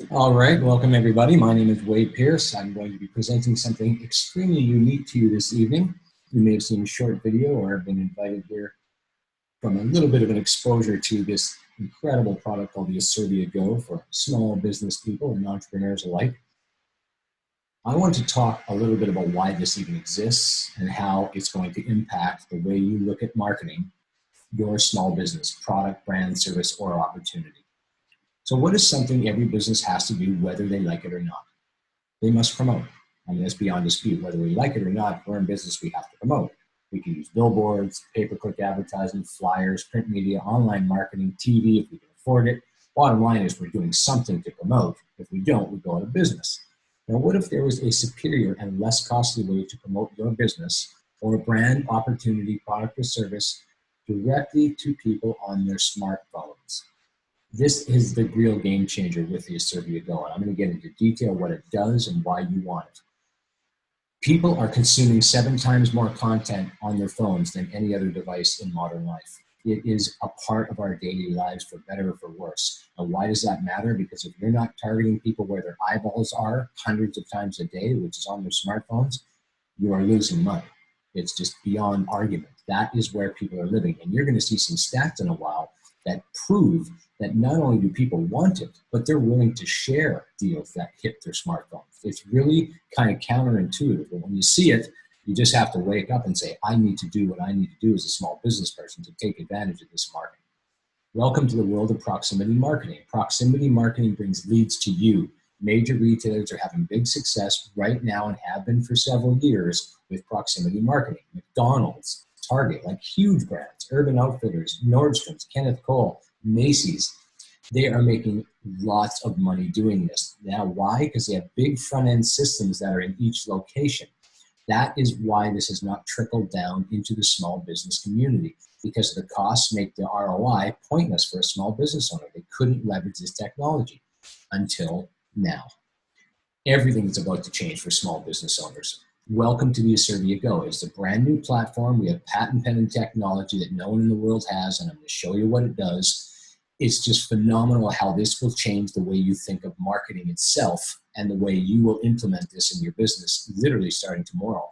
All right, welcome everybody. My name is Wade Pierce. I'm going to be presenting something extremely unique to you this evening. You may have seen a short video or have been invited here from a little bit of an exposure to this incredible product called the Asiriva Go for small business people and entrepreneurs alike. I want to talk a little bit about why this even exists and how it's going to impact the way you look at marketing your small business, product, brand, service, or opportunity. So what is something every business has to do whether they like it or not? They must promote. I mean, that's beyond dispute. Whether we like it or not, if we're in business, we have to promote. We can use billboards, pay-per-click advertising, flyers, print media, online marketing, TV if we can afford it. Bottom line is we're doing something to promote. If we don't, we go out of business. Now, what if there was a superior and less costly way to promote your business or a brand, opportunity, product, or service directly to people on their smartphones? This is the real game changer with the Asiriva Go. And I'm going to get into detail what it does and why you want it. People are consuming 7 times more content on their phones than any other device in modern life. It is a part of our daily lives, for better or for worse. And why does that matter? Because if you're not targeting people where their eyeballs are hundreds of times a day, which is on their smartphones, you are losing money. It's just beyond argument. That is where people are living. And you're going to see some stats in a while that prove that not only do people want it, but they're willing to share deals that hit their smartphones. It's really kind of counterintuitive, but when you see it, you just have to wake up and say, I need to do what I need to do as a small business person to take advantage of this market. Welcome to the world of proximity marketing. Proximity marketing brings leads to you. Major retailers are having big success right now and have been for several years with proximity marketing. McDonald's, Target, like huge brands, Urban Outfitters, Nordstrom's, Kenneth Cole, Macy's, they are making lots of money doing this. Now, why? Because they have big front-end systems that are in each location. That is why this has not trickled down into the small business community, because the costs make the ROI pointless for a small business owner. They couldn't leverage this technology until now. Everything is about to change for small business owners. Welcome to the Asiriva Go. It's a brand new platform. We have patent pending technology that no one in the world has, and I'm going to show you what it does. It's just phenomenal how this will change the way you think of marketing itself and the way you will implement this in your business literally starting tomorrow.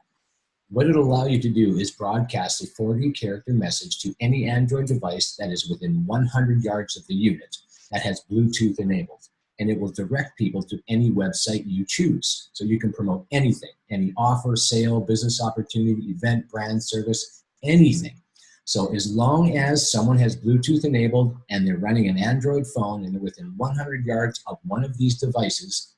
What it'll allow you to do is broadcast a 40-character message to any Android device that is within 100 yards of the unit that has Bluetooth enabled. And it will direct people to any website you choose. So you can promote anything, any offer, sale, business opportunity, event, brand, service, anything. So as long as someone has Bluetooth enabled and they're running an Android phone and they're within 100 yards of one of these devices,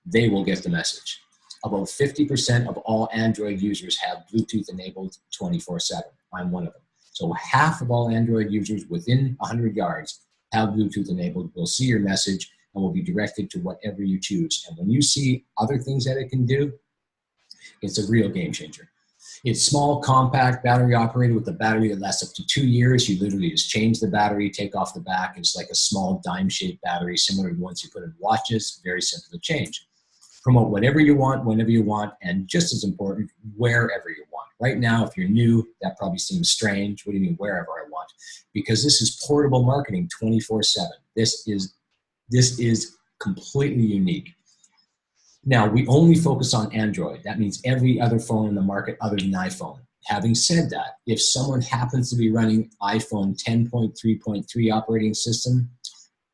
they will get the message. About 50% of all Android users have Bluetooth enabled 24/7. I'm one of them. So half of all Android users within 100 yards have Bluetooth enabled, will see your message, and will be directed to whatever you choose. And when you see other things that it can do, it's a real game changer. It's small, compact, battery operated with a battery that lasts up to 2 years. You literally just change the battery, take off the back. It's like a small dime-shaped battery, similar to the ones you put in watches. Very simple to change. Promote whatever you want, whenever you want, and just as important, wherever you want. Right now, if you're new, that probably seems strange. What do you mean, wherever I want? Because this is portable marketing 24/7. This is completely unique. Now, we only focus on Android. That means every other phone in the market other than iPhone. Having said that, if someone happens to be running iPhone 10.3.3 operating system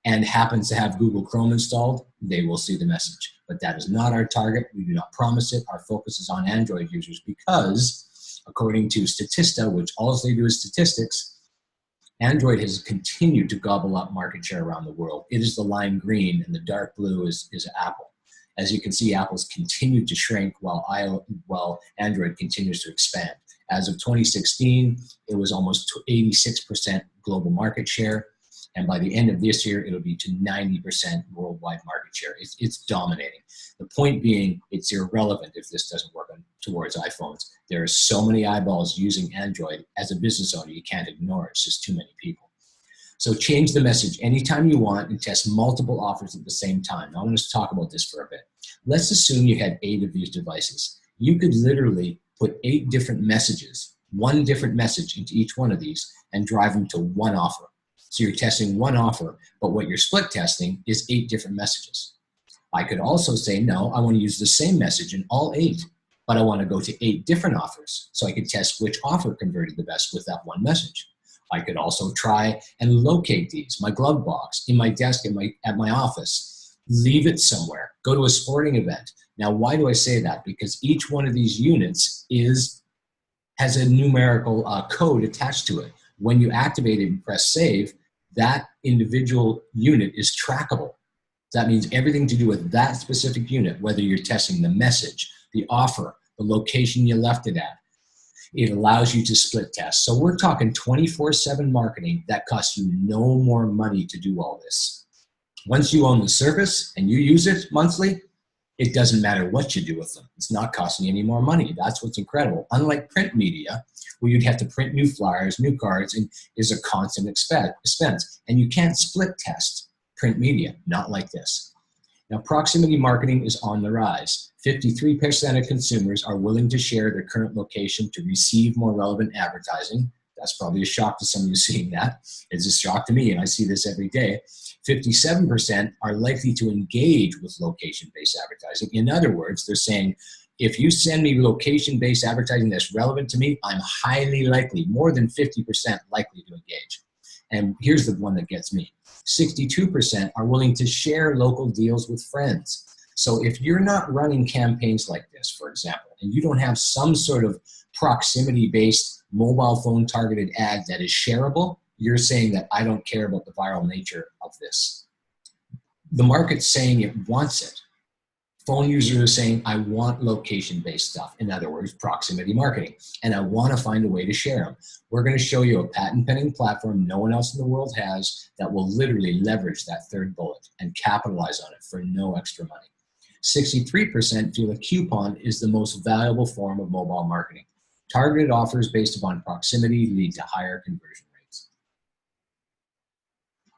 and happens to have Google Chrome installed, they will see the message. But that is not our target. We do not promise it. Our focus is on Android users because, according to Statista, which all they do is statistics, Android has continued to gobble up market share around the world. It is the lime green, and the dark blue is Apple. As you can see, Apple's continued to shrink while Android continues to expand. As of 2016, it was almost 86% global market share. And by the end of this year, it'll be to 90% worldwide market share. It's dominating. The point being, it's irrelevant if this doesn't work towards iPhones. There are so many eyeballs using Android. As a business owner, you can't ignore it. It's just too many people. So change the message anytime you want and test multiple offers at the same time. Now I'm going to talk about this for a bit. Let's assume you had 8 of these devices. You could literally put 8 different messages, one different message into each one of these and drive them to one offer. So you're testing one offer, but what you're split testing is 8 different messages. I could also say, no, I want to use the same message in all 8, but I want to go to 8 different offers. So I could test which offer converted the best with that one message. I could also try and locate these, my glove box, in my desk, at my office, leave it somewhere, go to a sporting event. Now, why do I say that? Because each one of these units has a numerical code attached to it. When you activate it and press save, that individual unit is trackable. That means everything to do with that specific unit, whether you're testing the message, the offer, the location you left it at, it allows you to split test. So we're talking 24/7 marketing that costs you no more money to do all this. Once you own the service and you use it monthly, it doesn't matter what you do with them. It's not costing you any more money. That's what's incredible. Unlike print media, where you'd have to print new flyers, new cards, and is a constant expense. And you can't split test print media, not like this. Now, proximity marketing is on the rise. 53% of consumers are willing to share their current location to receive more relevant advertising. That's probably a shock to some of you seeing that. It's a shock to me, and I see this every day. 57% are likely to engage with location-based advertising. In other words, they're saying, if you send me location-based advertising that's relevant to me, I'm highly likely, more than 50% likely to engage. And here's the one that gets me. 62% are willing to share local deals with friends. So if you're not running campaigns like this, for example, and you don't have some sort of proximity-based mobile phone targeted ad that is shareable, you're saying that I don't care about the viral nature of this. The market's saying it wants it. Phone users are saying, I want location-based stuff. In other words, proximity marketing. And I want to find a way to share them. We're going to show you a patent-pending platform no one else in the world has that will literally leverage that third bullet and capitalize on it for no extra money. 63% feel a coupon is the most valuable form of mobile marketing. Targeted offers based upon proximity lead to higher conversion rates.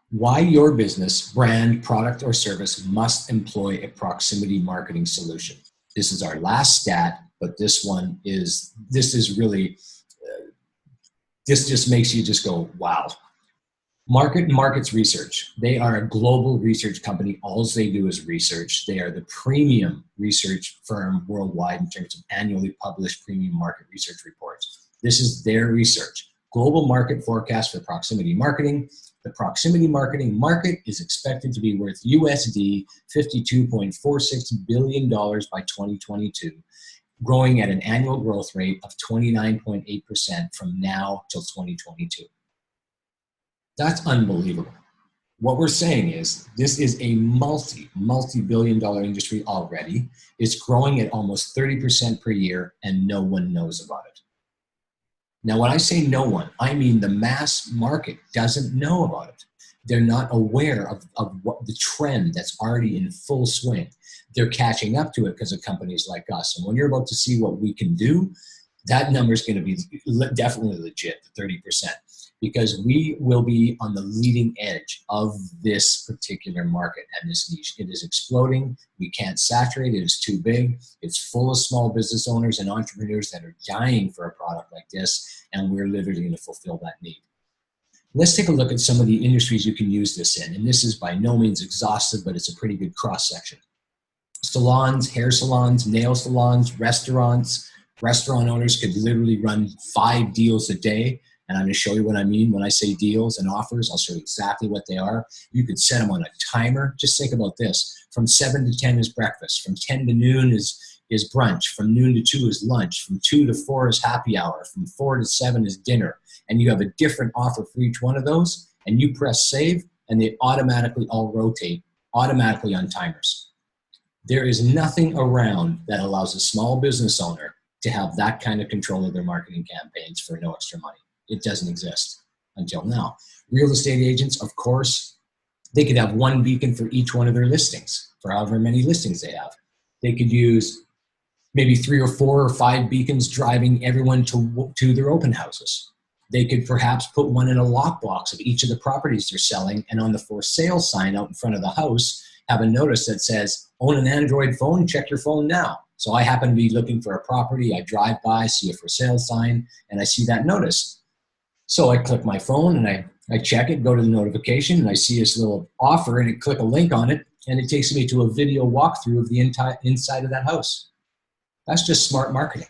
Why your business, brand, product, or service must employ a proximity marketing solution. This is our last stat, but this really, this just makes you just go, wow. Markets Research. They are a global research company. All they do is research. They are the premium research firm worldwide in terms of annually published premium market research reports. This is their research. Global market forecast for proximity marketing. The proximity marketing market is expected to be worth USD $52.46 billion by 2022, growing at an annual growth rate of 29.8% from now till 2022. That's unbelievable. What we're saying is this is a multi-billion dollar industry already. It's growing at almost 30% per year, and no one knows about it. Now, when I say no one, I mean the mass market doesn't know about it. They're not aware of what the trend that's already in full swing. They're catching up to it because of companies like us. And when you're about to see what we can do, that number is going to be definitely legit, 30%, because we will be on the leading edge of this particular market and this niche. It is exploding. We can't saturate it. It's too big. It's full of small business owners and entrepreneurs that are dying for a product like this, and we're literally going to fulfill that need. Let's take a look at some of the industries you can use this in, and this is by no means exhaustive, but it's a pretty good cross-section. Salons, hair salons, nail salons, restaurants. Restaurant owners could literally run 5 deals a day. And I'm going to show you what I mean when I say deals and offers. I'll show you exactly what they are. You could set them on a timer. Just think about this. From 7 to 10 is breakfast. From 10 to noon is brunch. From noon to 2 is lunch. From 2 to 4 is happy hour. From 4 to 7 is dinner. And you have a different offer for each one of those. And you press save, and they automatically all rotate automatically on timers. There is nothing around that allows a small business owner to have that kind of control of their marketing campaigns for no extra money. It doesn't exist until now. Real estate agents, of course, they could have one beacon for each one of their listings, for however many listings they have. They could use maybe 3 or 4 or 5 beacons driving everyone to their open houses. They could perhaps put one in a lockbox of each of the properties they're selling, and on the for sale sign out in front of the house, have a notice that says, own an Android phone, check your phone now. So I happen to be looking for a property. I drive by, see a for sale sign, and I see that notice. So I click my phone and I I check it, go to the notification, and I see this little offer, and I click a link on it, and it takes me to a video walkthrough of the entire inside of that house. That's just smart marketing.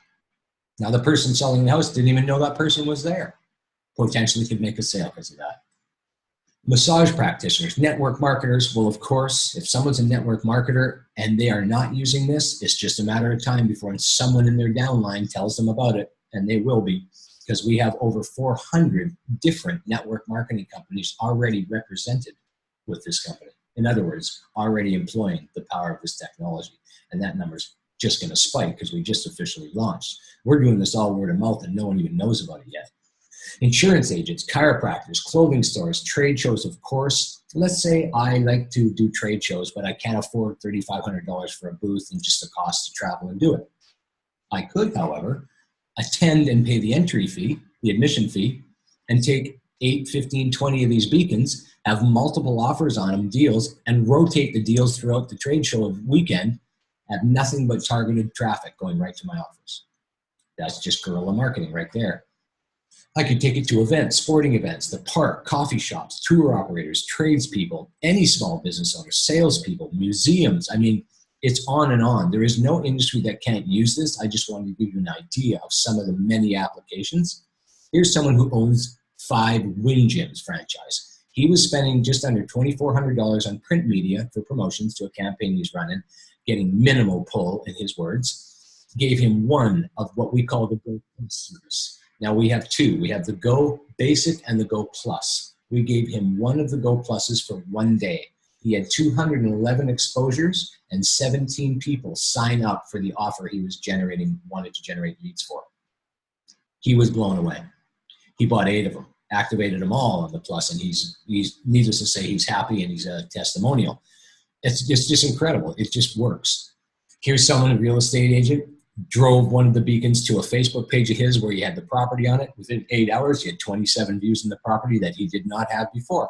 Now, the person selling the house didn't even know that person was there. Potentially could make a sale because of that. Massage practitioners, network marketers. Well, of course, if someone's a network marketer and they are not using this, it's just a matter of time before someone in their downline tells them about it, and they will be, because we have over 400 different network marketing companies already represented with this company. In other words, already employing the power of this technology. And that number's just going to spike because we just officially launched. We're doing this all word of mouth and no one even knows about it yet. Insurance agents, chiropractors, clothing stores, trade shows, of course. Let's say I like to do trade shows, but I can't afford $3,500 for a booth and just the cost to travel and do it. I could, however, attend and pay the entry fee, the admission fee, and take 8, 15, 20 of these beacons, have multiple offers on them, deals, and rotate the deals throughout the trade show weekend, have nothing but targeted traffic going right to my offers. That's just guerrilla marketing right there. I could take it to events, sporting events, the park, coffee shops, tour operators, tradespeople, any small business owners, salespeople, museums. I mean, it's on and on. There is no industry that can't use this. I just wanted to give you an idea of some of the many applications. Here's someone who owns 5 Win Gyms franchise. He was spending just under $2,400 on print media for promotions to a campaign he's running, getting minimal pull, in his words. Gave him one of what we call the Go Plus service. Now we have 2. We have the Go Basic and the Go Plus. We gave him one of the Go Pluses for 1 day. He had 211 exposures and 17 people sign up for the offer he was wanted to generate leads for. He was blown away. He bought 8 of them, activated them all on the Plus, and he's needless to say, he's happy and he's a testimonial. It's just incredible. It just works. Here's someone, a real estate agent, drove one of the beacons to a Facebook page of his where he had the property on it. Within 8 hours, he had 27 views in the property that he did not have before.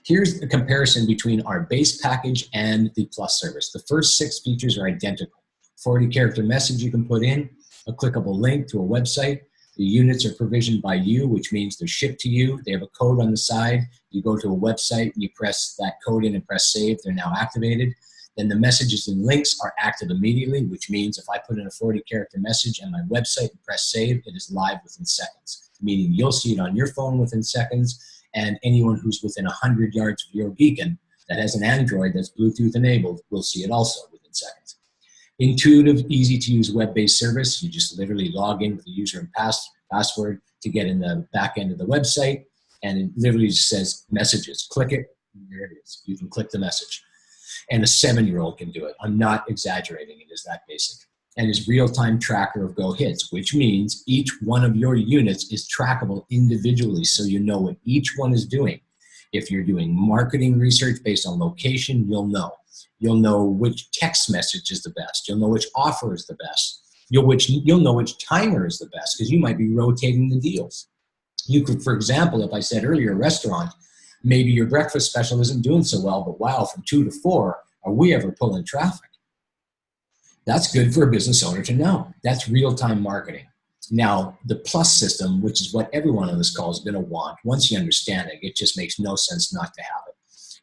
Here's the comparison between our base package and the Plus service. The first 6 features are identical. 40-character message you can put in, a clickable link to a website. The units are provisioned by you, which means they're shipped to you. They have a code on the side. You go to a website, and you press that code in and press save. They're now activated. Then the messages and links are active immediately, which means if I put in a 40-character message on my website and press save, it is live within seconds, meaning you'll see it on your phone within seconds, and anyone who's within 100 yards of your beacon that has an Android that's Bluetooth enabled will see it also within seconds. Intuitive, easy-to-use web-based service. You just literally log in with a user and password to get in the back end of the website, and it literally just says messages. Click it, and there it is. You can click the message. And a 7-year-old can do it. I'm not exaggerating. It is that basic. And it's real-time tracker of Go hits, which means each one of your units is trackable individually so you know what each one is doing. If you're doing marketing research based on location, you'll know. You'll know which text message is the best. You'll know which offer is the best. You'll know which timer is the best because you might be rotating the deals. You could, for example, if I said earlier, restaurant, maybe your breakfast special isn't doing so well, but wow, from 2 to 4, are we ever pulling traffic? That's good for a business owner to know. That's real-time marketing. Now, the Plus system, which is what everyone on this call is going to want, once you understand it, it just makes no sense not to have it.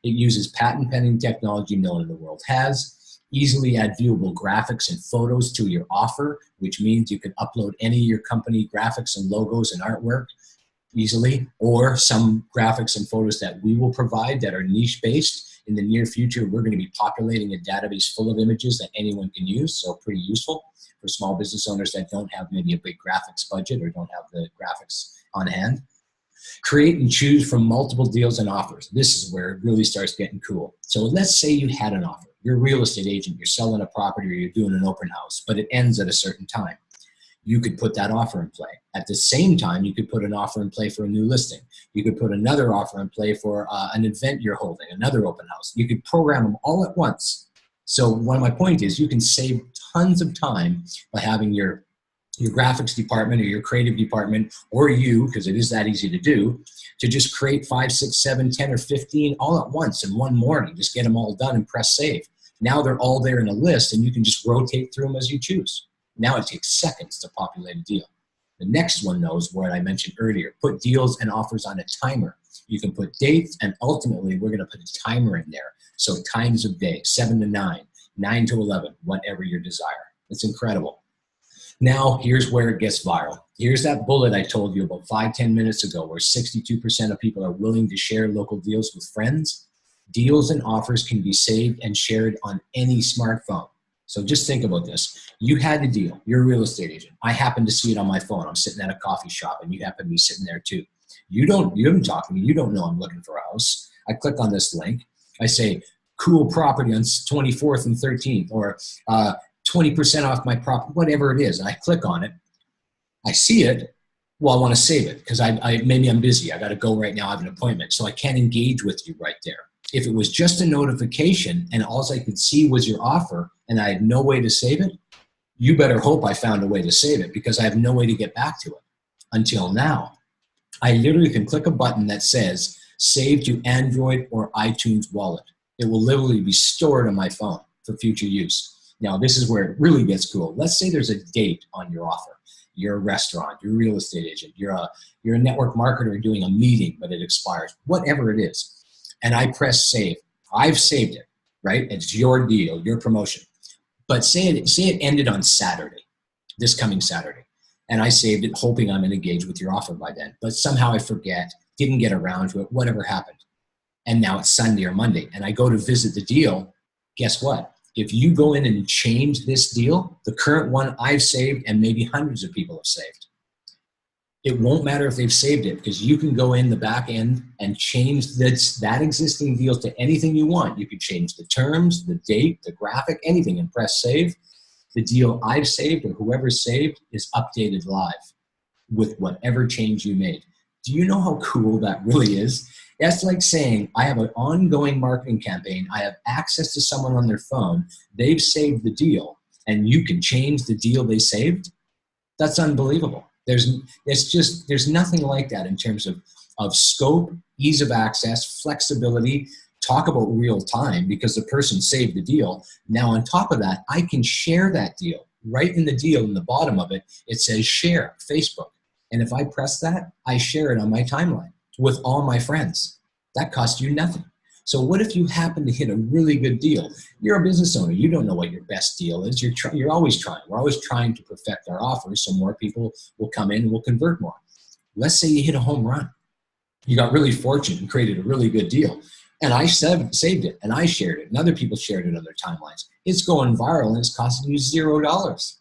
It uses patent-pending technology no one in the world has, easily add viewable graphics and photos to your offer, which means you can upload any of your company graphics and logos and artwork easily, or some graphics and photos that we will provide that are niche-based. In the near future, we're going to be populating a database full of images that anyone can use, so pretty useful for small business owners that don't have maybe a big graphics budget or don't have the graphics on hand. Create and choose from multiple deals and offers. This is where it really starts getting cool. So let's say you had an offer. You're a real estate agent, you're selling a property or you're doing an open house, but it ends at a certain time. You could put that offer in play. At the same time, you could put an offer in play for a new listing. You could put another offer in play for an event you're holding, another open house. You could program them all at once. So one of my point is you can save tons of time by having your graphics department or your creative department or you, because it is that easy to do, to just create 5, 6, 7, 10, or 15 all at once in one morning. Just get them all done and press save. Now they're all there in a list and you can just rotate through them as you choose. Now it takes seconds to populate a deal. The next one knows what I mentioned earlier. Put deals and offers on a timer. You can put dates, and ultimately we're going to put a timer in there. So times of day, 7 to 9, 9 to 11, whatever your desire. It's incredible. Now, here's where it gets viral. Here's that bullet I told you about 5-10 minutes ago, where 62% of people are willing to share local deals with friends. Deals and offers can be saved and shared on any smartphone. So just think about this. You had a deal. You're a real estate agent. I happen to see it on my phone. I'm sitting at a coffee shop, and you happen to be sitting there too. You haven't talked to me. You don't know I'm looking for a house. I click on this link. I say, cool property on 24th and 13th, or 20% off my property, whatever it is. And I click on it. I see it. Well, I want to save it because maybe I'm busy. I got to go right now. I have an appointment. So I can't engage with you right there. If it was just a notification and all I could see was your offer and I had no way to save it, you better hope I found a way to save it, because I have no way to get back to it. Until now, I literally can click a button that says save to Android or iTunes wallet. It will literally be stored on my phone for future use. Now, this is where it really gets cool. Let's say there's a date on your offer. You're a restaurant, you're a real estate agent, you're a network marketer doing a meeting, but it expires, whatever it is. And I press save. I've saved it, right? It's your deal, your promotion. But say it ended on Saturday, this coming Saturday. And I saved it hoping I'm engaged with your offer by then. But somehow I forget, didn't get around to it, whatever happened. And now it's Sunday or Monday, and I go to visit the deal. Guess what? If you go in and change this deal, the current one I've saved and maybe hundreds of people have saved, it won't matter if they've saved it, because you can go in the back end and change that existing deal to anything you want. You could change the terms, the date, the graphic, anything, and press save. The deal I've saved or whoever's saved is updated live with whatever change you made. Do you know how cool that really is? That's like saying I have an ongoing marketing campaign. I have access to someone on their phone. They've saved the deal, and you can change the deal they saved. That's unbelievable. There's nothing like that in terms of scope, ease of access, flexibility. Talk about real time, because the person saved the deal. Now, on top of that, I can share that deal. Right in the deal, in the bottom of it, it says share, Facebook. And if I press that, I share it on my timeline with all my friends. That costs you nothing. So what if you happen to hit a really good deal? You're a business owner. You don't know what your best deal is. You're always trying. We're always trying to perfect our offers so more people will come in and will convert more. Let's say you hit a home run. You got really fortunate and created a really good deal. And I saved it, and I shared it, and other people shared it on their timelines. It's going viral, and it's costing you $0.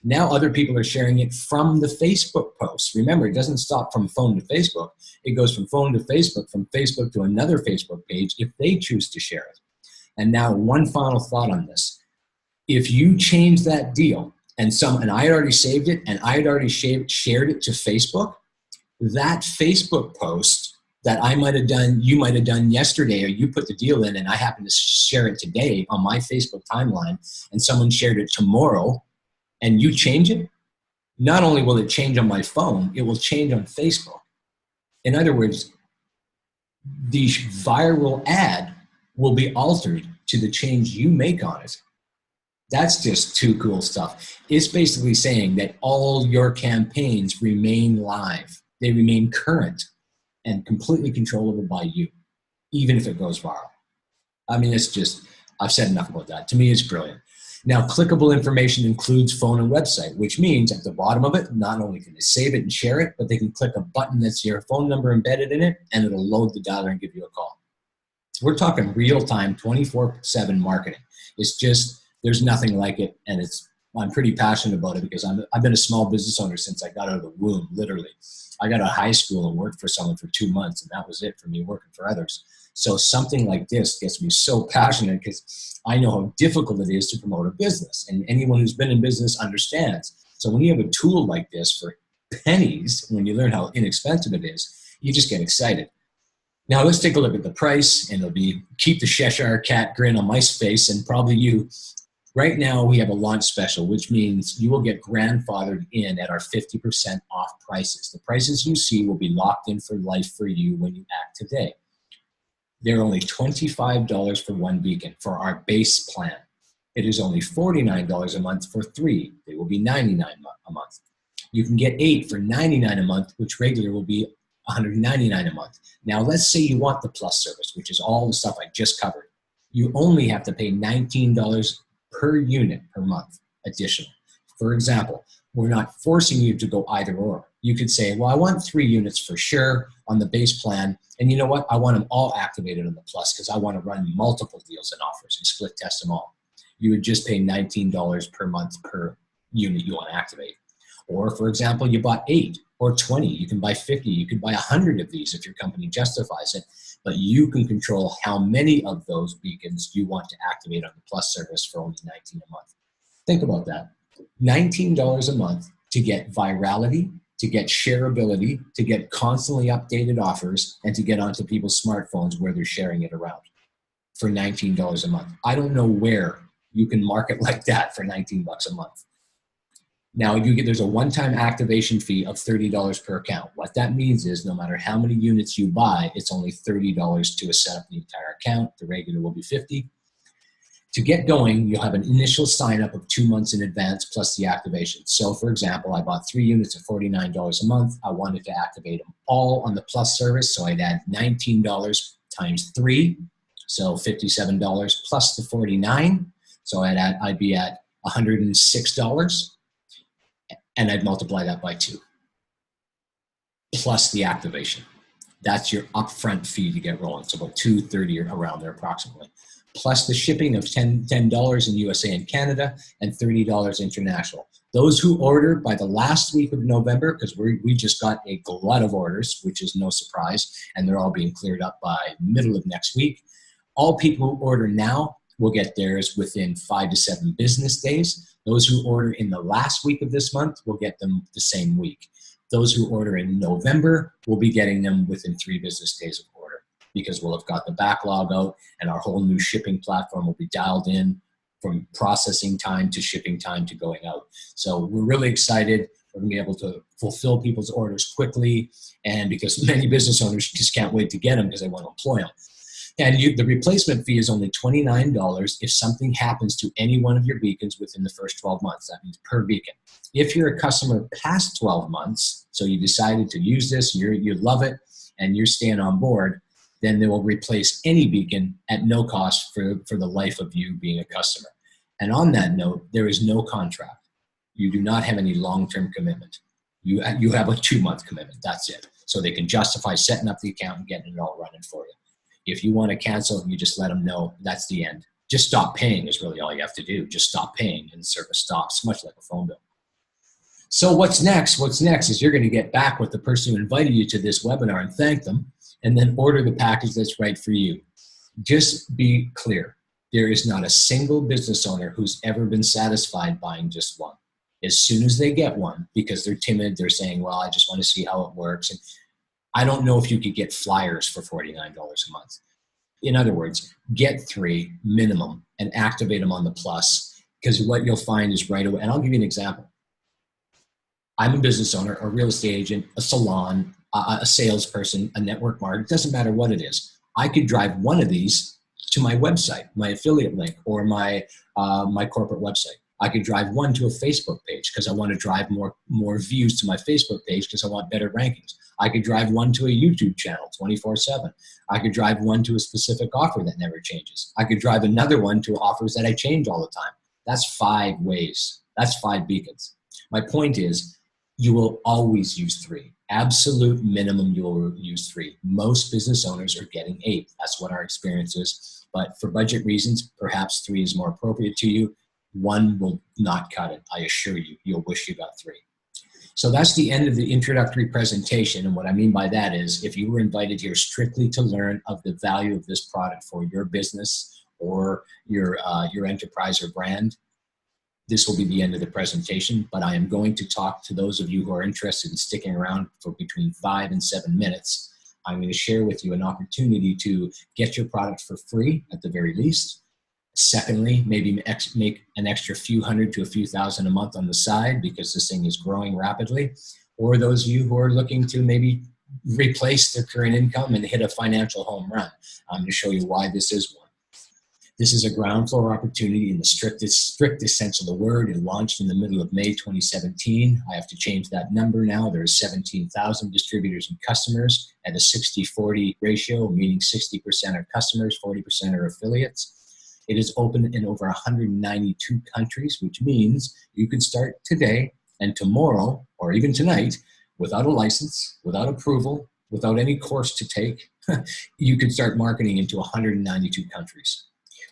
Now other people are sharing it from the Facebook post. Remember, it doesn't stop from phone to Facebook. It goes from phone to Facebook to another Facebook page if they choose to share it. And now one final thought on this. If you change that deal, and I had already saved it, and I had already shared it to Facebook, that Facebook post that I might have done, you might have done yesterday, or you put the deal in and I happen to share it today on my Facebook timeline, and someone shared it tomorrow, and you change it, not only will it change on my phone, it will change on Facebook. In other words, the viral ad will be altered to the change you make on it. That's just too cool stuff. It's basically saying that all your campaigns remain live. They remain current and completely controllable by you, even if it goes viral. I mean, it's just, I've said enough about that. To me, it's brilliant. Now, clickable information includes phone and website, which means at the bottom of it, not only can they save it and share it, but they can click a button that's your phone number embedded in it, and it'll load the dialer and give you a call. We're talking real-time, 24/7 marketing. It's just, there's nothing like it, and I'm pretty passionate about it because I've been a small business owner since I got out of the womb, literally. I got out of high school and worked for someone for 2 months, and that was it for me working for others. So something like this gets me so passionate because I know how difficult it is to promote a business, and anyone who's been in business understands. So when you have a tool like this for pennies, when you learn how inexpensive it is, you just get excited. Now let's take a look at the price, and it'll be keep the Cheshire Cat grin on my face and probably you. Right now we have a launch special, which means you will get grandfathered in at our 50% off prices. The prices you see will be locked in for life for you when you act today. They're only $25 for one beacon for our base plan. It is only $49 a month for 3. They will be $99 a month. You can get 8 for $99 a month, which regular will be $199 a month. Now, let's say you want the Plus service, which is all the stuff I just covered. You only have to pay $19 per unit per month additional. For example, we're not forcing you to go either or. You could say, well, I want 3 units for sure on the base plan. And you know what? I want them all activated on the Plus because I want to run multiple deals and offers and split test them all. You would just pay $19 per month per unit you want to activate. Or, for example, you bought 8 or 20. You can buy 50. You could buy 100 of these if your company justifies it. But you can control how many of those beacons you want to activate on the Plus service for only $19 a month. Think about that. $19 a month to get virality, to get shareability, to get constantly updated offers, and to get onto people's smartphones where they're sharing it around for $19 a month. I don't know where you can market like that for 19 bucks a month. Now, there's a one-time activation fee of $30 per account. What that means is no matter how many units you buy, it's only $30 to set up the entire account. The regular will be $50. To get going, you'll have an initial sign up of 2 months in advance plus the activation. So for example, I bought 3 units at $49 a month. I wanted to activate them all on the Plus service. So I'd add $19 times 3. So $57 plus the 49. So I'd be at $106. And I'd multiply that by 2. Plus the activation. That's your upfront fee to get rolling. So about $230 around there approximately. Plus the shipping of $10 in USA and Canada and $30 international. Those who order by the last week of November, because we just got a glut of orders, which is no surprise, and they're all being cleared up by middle of next week. All people who order now will get theirs within 5 to 7 business days. Those who order in the last week of this month will get them the same week. Those who order in November will be getting them within 3 business days of order because we'll have got the backlog out and our whole new shipping platform will be dialed in from processing time to shipping time to going out. So we're really excited. We're going to be able to fulfill people's orders quickly, and because many business owners just can't wait to get them because they want to employ them. And the replacement fee is only $29 if something happens to any one of your beacons within the first 12 months. That means per beacon. If you're a customer past 12 months, so you decided to use this, you love it, and you're staying on board, then they will replace any beacon at no cost for the life of you being a customer. And on that note, there is no contract. You do not have any long-term commitment. You have a 2-month commitment. That's it. So they can justify setting up the account and getting it all running for you. If you want to cancel, you just let them know that's the end. Just stop paying is really all you have to do. Just stop paying and the service stops, much like a phone bill. So what's next? What's next is you're going to get back with the person who invited you to this webinar and thank them, and then order the package that's right for you. Just be clear. There is not a single business owner who's ever been satisfied buying just one. As soon as they get one, because they're timid, they're saying, well, I just want to see how it works. And I don't know if you could get flyers for $49 a month. In other words, get 3 minimum and activate them on the Plus, because what you'll find is right away, and I'll give you an example. I'm a business owner, a real estate agent, a salon, a salesperson, a network marketer. It doesn't matter what it is. I could drive one of these to my website, my affiliate link, or my corporate website. I could drive one to a Facebook page because I want to drive more views to my Facebook page because I want better rankings. I could drive one to a YouTube channel 24/7. I could drive one to a specific offer that never changes. I could drive another one to offers that I change all the time. That's 5 ways. That's 5 beacons. My point is, you will always use 3. Absolute minimum, you will use 3. Most business owners are getting 8. That's what our experience is. But for budget reasons, perhaps 3 is more appropriate to you. 1 will not cut it. I assure you, you'll wish you got 3. So that's the end of the introductory presentation. And what I mean by that is, if you were invited here strictly to learn of the value of this product for your business or your enterprise or brand, this will be the end of the presentation. But I am going to talk to those of you who are interested in sticking around for between 5 and 7 minutes. I'm going to share with you an opportunity to get your product for free at the very least. Secondly, maybe make an extra few hundred to a few thousand a month on the side because this thing is growing rapidly. Or those of you who are looking to maybe replace their current income and hit a financial home run. I'm going to show you why this is one. This is a ground floor opportunity in the strictest sense of the word. It launched in the middle of May 2017. I have to change that number now. There's 17,000 distributors and customers at a 60-40 ratio, meaning 60% are customers, 40% are affiliates. It is open in over 192 countries, which means you can start today and tomorrow, or even tonight, without a license, without approval, without any course to take. You could start marketing into 192 countries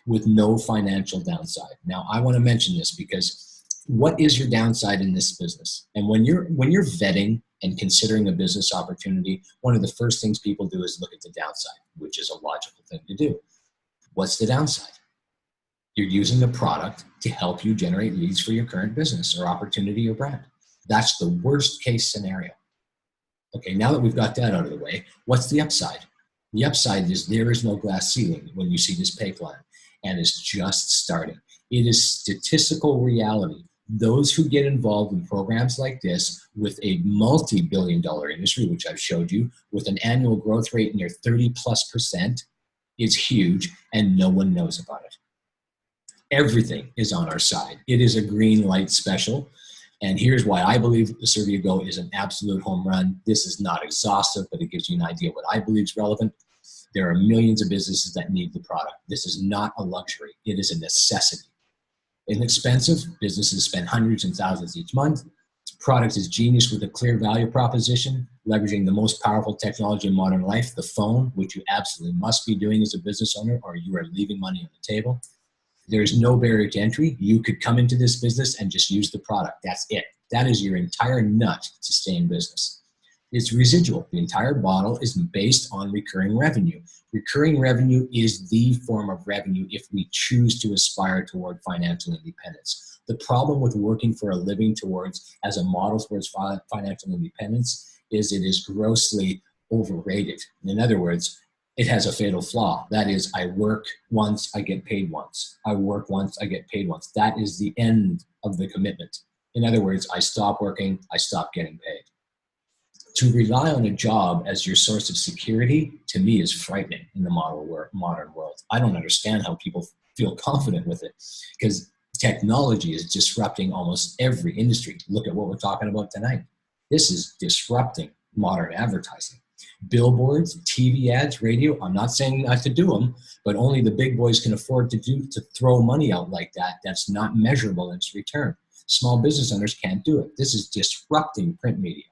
with no financial downside. Now, I want to mention this because what is your downside in this business? And when you're vetting and considering a business opportunity, one of the first things people do is look at the downside, which is a logical thing to do. What's the downside? You're using a product to help you generate leads for your current business or opportunity or brand. That's the worst case scenario. Okay, now that we've got that out of the way, what's the upside? The upside is there is no glass ceiling when you see this pay plan, and it's just starting. It is statistical reality. Those who get involved in programs like this with a multi-billion-dollar industry, which I've showed you, with an annual growth rate near 30+%, is huge, and no one knows about it. Everything is on our side. It is a green light special. And here's why I believe Asiriva Go is an absolute home run. This is not exhaustive, but it gives you an idea what I believe is relevant. There are millions of businesses that need the product. This is not a luxury. It is a necessity. Inexpensive. Businesses spend hundreds and thousands each month. This product is genius with a clear value proposition, leveraging the most powerful technology in modern life, the phone, which you absolutely must be doing as a business owner or you are leaving money on the table. There's no barrier to entry. You could come into this business and just use the product. That's it. That is your entire nut to stay in business. It's residual. The entire model is based on recurring revenue. Recurring revenue is the form of revenue if we choose to aspire toward financial independence. The problem with working for a living towards as a model towards financial independence is it is grossly overrated. In other words, it has a fatal flaw. That is, I work once, I get paid once. I work once, I get paid once. That is the end of the commitment. In other words, I stop working, I stop getting paid. To rely on a job as your source of security, to me, is frightening in the modern world. I don't understand how people feel confident with it because technology is disrupting almost every industry. Look at what we're talking about tonight. This is disrupting modern advertising. Billboards, TV ads, radio, I'm not saying not to do them, but only the big boys can afford to throw money out like that. That's not measurable in its return. Small business owners can't do it. This is disrupting print media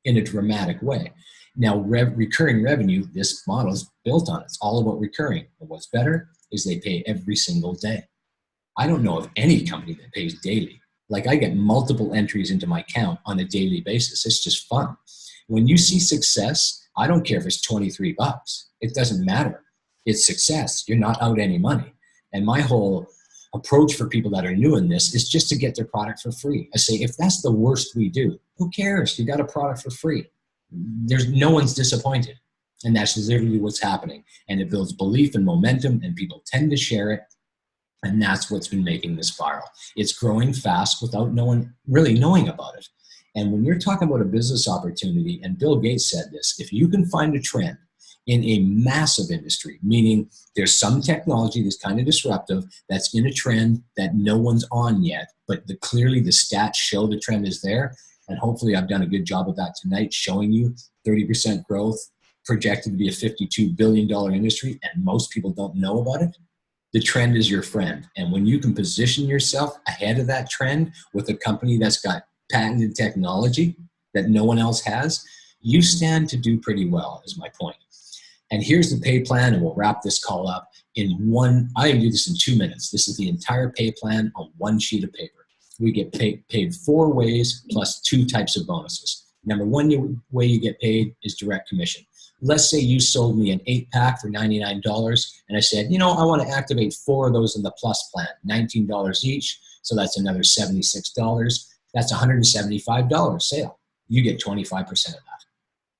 in a dramatic way. Now, recurring revenue, this model is built on. It's all about recurring. And what's better is they pay every single day. I don't know of any company that pays daily. Like I get multiple entries into my account on a daily basis. It's just fun. When you see success, I don't care if it's 23 bucks. It doesn't matter. It's success. You're not out any money. And my whole approach for people that are new in this is just to get their product for free. I say, if that's the worst we do, who cares? You got a product for free. No one's disappointed. And that's literally what's happening. And it builds belief and momentum, and people tend to share it. And that's what's been making this viral. It's growing fast without no one really knowing about it. And when you're talking about a business opportunity, and Bill Gates said this, if you can find a trend in a massive industry, meaning there's some technology that's kind of disruptive, that's in a trend that no one's on yet, but clearly the stats show the trend is there, and hopefully I've done a good job of that tonight, showing you 30% growth, projected to be a $52 billion industry, and most people don't know about it. The trend is your friend. And when you can position yourself ahead of that trend with a company that's got patented technology that no one else has, you stand to do pretty well, is my point. And here's the pay plan, and we'll wrap this call up in one. I can do this in 2 minutes. This is the entire pay plan on one sheet of paper. We get paid 4 ways plus 2 types of bonuses. Number one way you get paid is direct commission. Let's say you sold me an 8-pack for $99, and I said, you know, I want to activate 4 of those in the plus plan, $19 each, so that's another $76. That's $175 sale. You get 25% of that.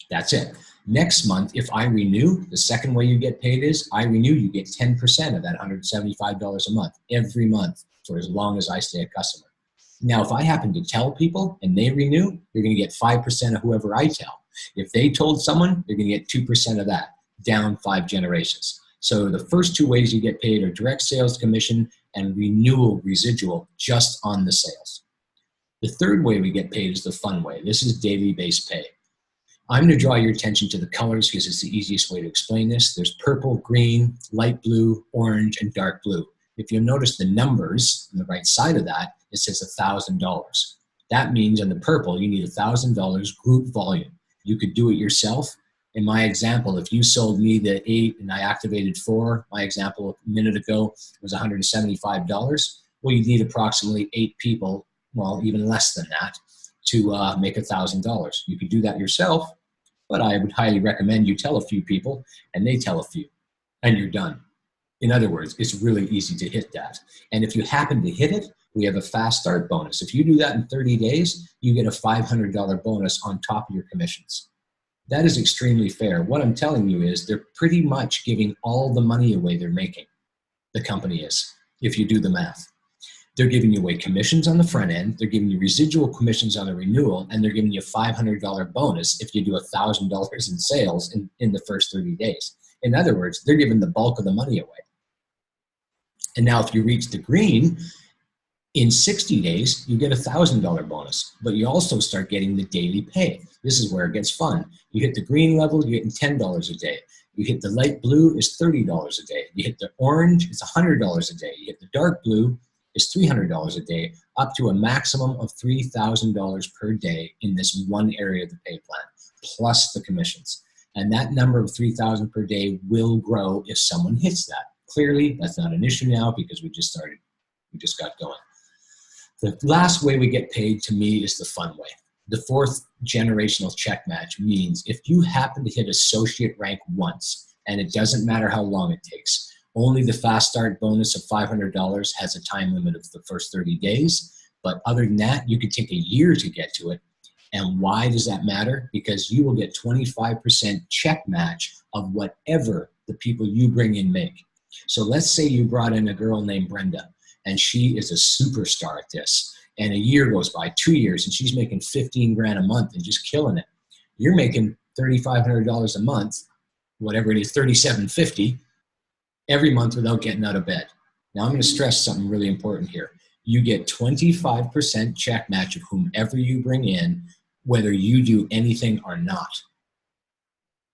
That's it. Next month, if I renew, the second way you get paid is I renew, you get 10% of that $175 a month, every month, for as long as I stay a customer. Now, if I happen to tell people and they renew, you're going to get 5% of whoever I tell. If they told someone, you're going to get 2% of that, down 5 generations. So the first two ways you get paid are direct sales commission and renewal residual just on the sales. The third way we get paid is the fun way. This is daily based pay. I'm going to draw your attention to the colors because it's the easiest way to explain this. There's purple, green, light blue, orange, and dark blue. If you'll notice the numbers on the right side of that, it says $1,000. That means on the purple, you need $1,000 group volume. You could do it yourself. In my example, if you sold me the 8 and I activated 4, my example a minute ago was $175. Well, you need approximately 8 people, well, even less than that, to make $1,000. You could do that yourself, but I would highly recommend you tell a few people and they tell a few, and you're done. In other words, it's really easy to hit that. And if you happen to hit it, we have a fast start bonus. If you do that in 30 days, you get a $500 bonus on top of your commissions. That is extremely fair. What I'm telling you is they're pretty much giving all the money away they're making. The company is, if you do the math. They're giving you away commissions on the front end, they're giving you residual commissions on the renewal, and they're giving you a $500 bonus if you do $1,000 in sales in the first 30 days. In other words, they're giving the bulk of the money away. And now if you reach the green, in 60 days, you get a $1,000 bonus, but you also start getting the daily pay. This is where it gets fun. You hit the green level, you're getting $10 a day. You hit the light blue, it's $30 a day. You hit the orange, it's $100 a day. You hit the dark blue, it's $300 a day, up to a maximum of $3,000 per day in this one area of the pay plan, plus the commissions. And that number of $3,000 per day will grow if someone hits that. Clearly, that's not an issue now because we just started. We just got going. The last way we get paid, to me, is the fun way. The fourth generational check match means if you happen to hit associate rank once, and it doesn't matter how long it takes, only the fast start bonus of $500 has a time limit of the first 30 days. But other than that, you could take a year to get to it. And why does that matter? Because you will get 25% check match of whatever the people you bring in make. So let's say you brought in a girl named Brenda, and she is a superstar at this. And a year goes by, 2 years, and she's making 15 grand a month and just killing it. You're making $3,500 a month, whatever it is, $3,750 every month without getting out of bed. Now I'm going to stress something really important here. You get 25% check match of whomever you bring in, whether you do anything or not.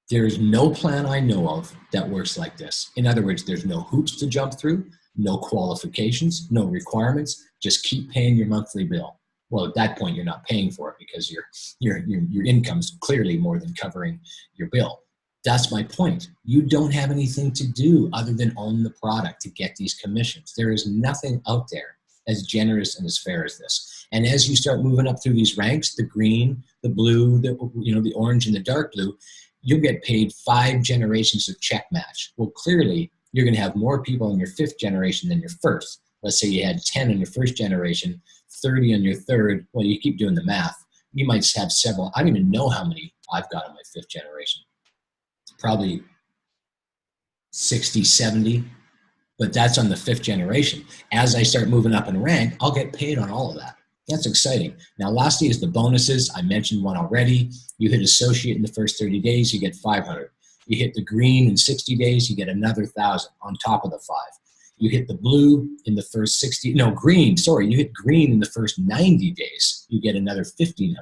There's no plan I know of that works like this. In other words, there's no hoops to jump through, no qualifications, no requirements. Just keep paying your monthly bill. Well, at that point, you're not paying for it because your income's clearly more than covering your bill. That's my point. You don't have anything to do other than own the product to get these commissions. There is nothing out there as generous and as fair as this. And as you start moving up through these ranks, the green, the blue, the orange, and the dark blue, you'll get paid 5 generations of check match. Well, clearly, you're going to have more people in your 5th generation than your 1st. Let's say you had 10 in your 1st generation, 30 in your 3rd. Well, you keep doing the math. You might have several. I don't even know how many I've got in my 5th generation. Probably 60, 70. But that's on the 5th generation. As I start moving up in rank, I'll get paid on all of that. That's exciting. Now, lastly is the bonuses. I mentioned one already. You hit associate in the first 30 days, you get 500. You hit the green in 60 days, you get another 1,000 on top of the 5. You hit the blue in the first you hit green in the first 90 days, you get another $1,500.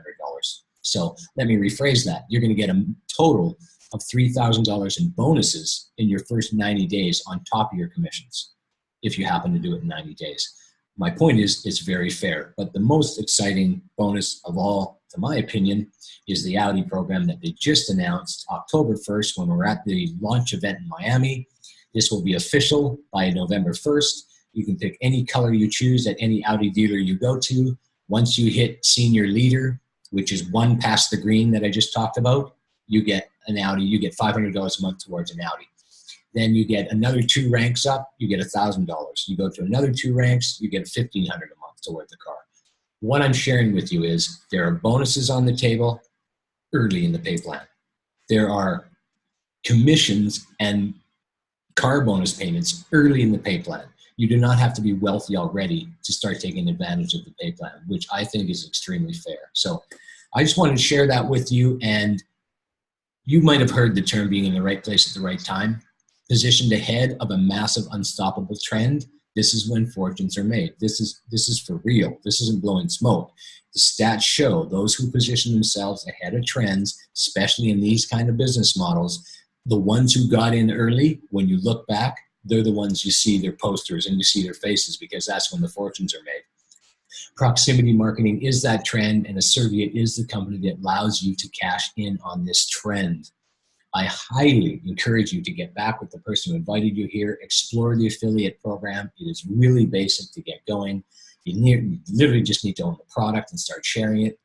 So let me rephrase that. You're going to get a total of $3,000 in bonuses in your first 90 days on top of your commissions, if you happen to do it in 90 days. My point is, it's very fair. But the most exciting bonus of all, to my opinion, is the Audi program that they just announced October 1st when we're at the launch event in Miami. This will be official by November 1st. You can pick any color you choose at any Audi dealer you go to. Once you hit senior leader, which is one past the green that I just talked about, you get an Audi. You get $500 a month towards an Audi. Then you get another 2 ranks up, you get $1,000. You go to another 2 ranks, you get $1,500 a month toward the car. What I'm sharing with you is there are bonuses on the table early in the pay plan. There are commissions and car bonus payments early in the pay plan. You do not have to be wealthy already to start taking advantage of the pay plan, which I think is extremely fair. So I just wanted to share that with you. And you might have heard the term being in the right place at the right time. positioned ahead of a massive unstoppable trend, this is when fortunes are made. This is for real. This isn't blowing smoke. The stats show those who position themselves ahead of trends, especially in these kind of business models, the ones who got in early, when you look back, they're the ones you see their posters and you see their faces, because that's when the fortunes are made. Proximity marketing is that trend, and Asiriva is the company that allows you to cash in on this trend. I highly encourage you to get back with the person who invited you here, explore the affiliate program. It is really basic to get going. You literally just need to own the product and start sharing it.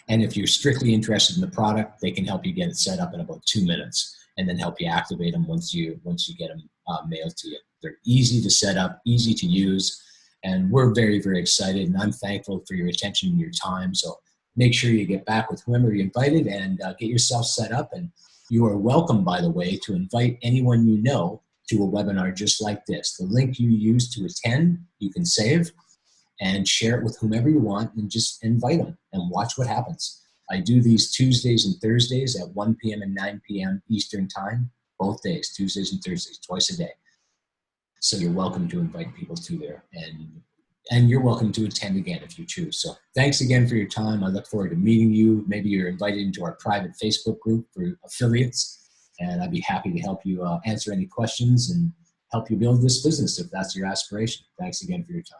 And if you're strictly interested in the product, they can help you get it set up in about 2 minutes and then help you activate them once you get them mailed to you. They're easy to set up, easy to use, and we're very, very excited, and I'm thankful for your attention and your time. So make sure you get back with whoever you invited and get yourself set up. And you are welcome, by the way, to invite anyone you know to a webinar just like this. The link you use to attend, you can save and share it with whomever you want, and just invite them and watch what happens. I do these Tuesdays and Thursdays at 1 p.m. and 9 p.m. Eastern time, both days, Tuesdays and Thursdays, twice a day. So you're welcome to invite people to there, and you're welcome to attend again if you choose. So thanks again for your time. I look forward to meeting you. Maybe you're invited into our private Facebook group for affiliates, and I'd be happy to help you answer any questions and help you build this business if that's your aspiration. Thanks again for your time.